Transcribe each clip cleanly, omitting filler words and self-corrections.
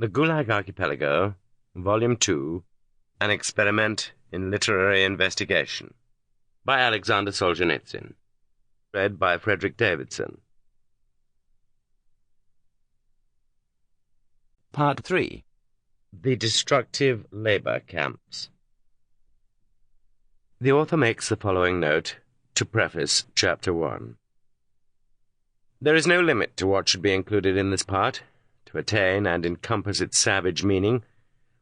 The Gulag Archipelago, Volume 2, An Experiment in Literary Investigation, by Aleksandr Solzhenitsyn. Read by Frederick Davidson. Part 3. The Destructive Labour Camps. The author makes the following note to preface Chapter 1. There is no limit to what should be included in this part. To attain and encompass its savage meaning,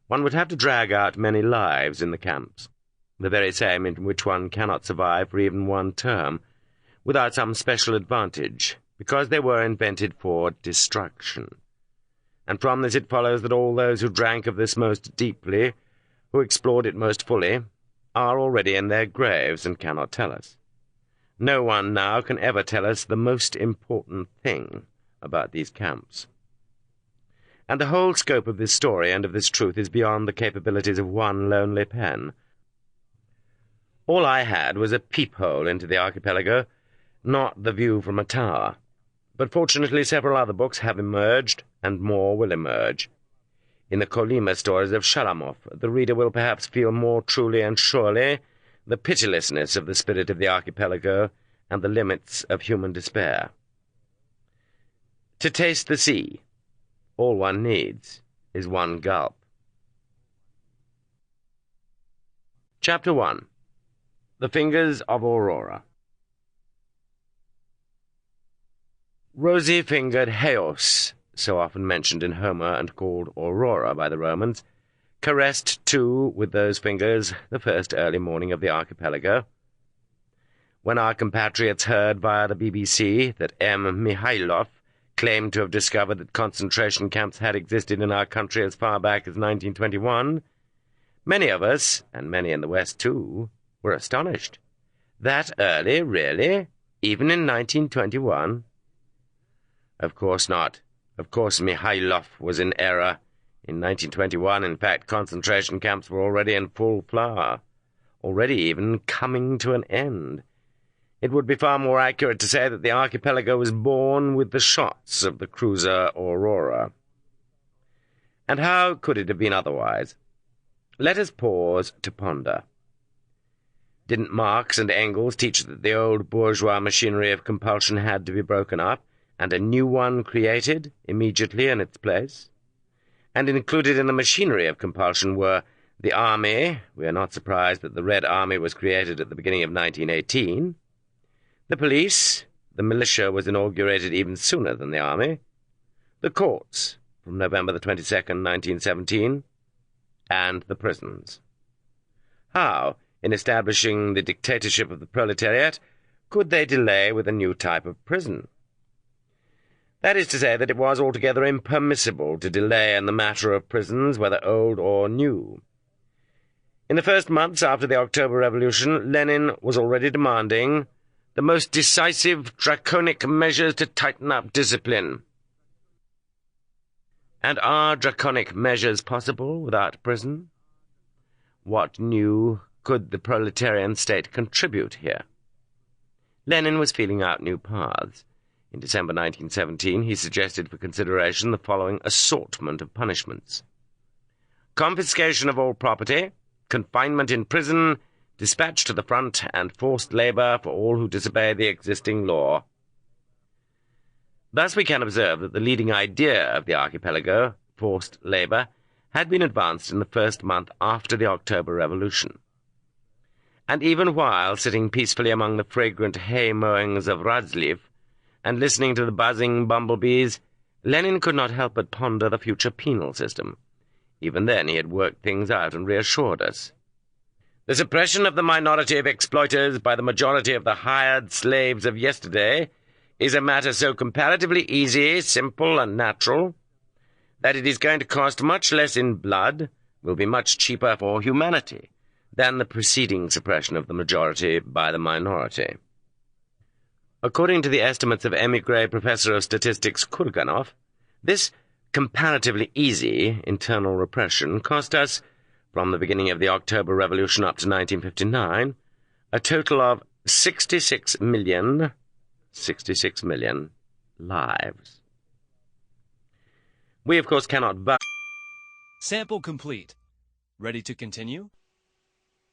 one would have to drag out many lives in the camps, the very same in which one cannot survive for even one term, without some special advantage, because they were invented for destruction. And from this it follows that all those who drank of this most deeply, who explored it most fully, are already in their graves and cannot tell us. No one now can ever tell us the most important thing about these camps. And the whole scope of this story and of this truth is beyond the capabilities of one lonely pen. All I had was a peephole into the archipelago, not the view from a tower. But fortunately several other books have emerged, and more will emerge. In the Kolyma stories of Shalamov, the reader will perhaps feel more truly and surely the pitilessness of the spirit of the archipelago and the limits of human despair. To taste the sea, all one needs is one gulp. Chapter 1. The Fingers of Aurora. Rosy-fingered Heos, so often mentioned in Homer and called Aurora by the Romans, caressed too with those fingers the first early morning of the archipelago. When our compatriots heard via the BBC that M. Mikhailov claimed to have discovered that concentration camps had existed in our country as far back as 1921, many of us, and many in the West too, were astonished. That early, really? Even in 1921? Of course not. Of course Mikhailov was in error. In 1921, in fact, concentration camps were already in full flower, already even coming to an end. It would be far more accurate to say that the archipelago was born with the shots of the cruiser Aurora. And how could it have been otherwise? Let us pause to ponder. Didn't Marx and Engels teach that the old bourgeois machinery of compulsion had to be broken up, and a new one created immediately in its place? And included in the machinery of compulsion were the army — we are not surprised that the Red Army was created at the beginning of 1918, the police — the militia was inaugurated even sooner than the army, the courts from November the 22nd, 1917, and the prisons. How, in establishing the dictatorship of the proletariat, could they delay with a new type of prison? That is to say that it was altogether impermissible to delay in the matter of prisons, whether old or new. In the first months after the October Revolution, Lenin was already demanding the most decisive, draconic measures to tighten up discipline. And are draconic measures possible without prison? What new could the proletarian state contribute here? Lenin was feeling out new paths. In December 1917, he suggested for consideration the following assortment of punishments: confiscation of all property, confinement in prison, dispatch to the front, and forced labour for all who disobey the existing law. Thus we can observe that the leading idea of the archipelago, forced labour, had been advanced in the first month after the October Revolution. And even while sitting peacefully among the fragrant hay-mowings of Radzliv, and listening to the buzzing bumblebees, Lenin could not help but ponder the future penal system. Even then he had worked things out and reassured us. The suppression of the minority of exploiters by the majority of the hired slaves of yesterday is a matter so comparatively easy, simple, and natural, that it is going to cost much less in blood, will be much cheaper for humanity, than the preceding suppression of the majority by the minority. According to the estimates of émigré professor of statistics Kurganov, this comparatively easy internal repression cost us, from the beginning of the October Revolution up to 1959, a total of 66 million lives. We, of course, cannot Sample complete. Ready to continue?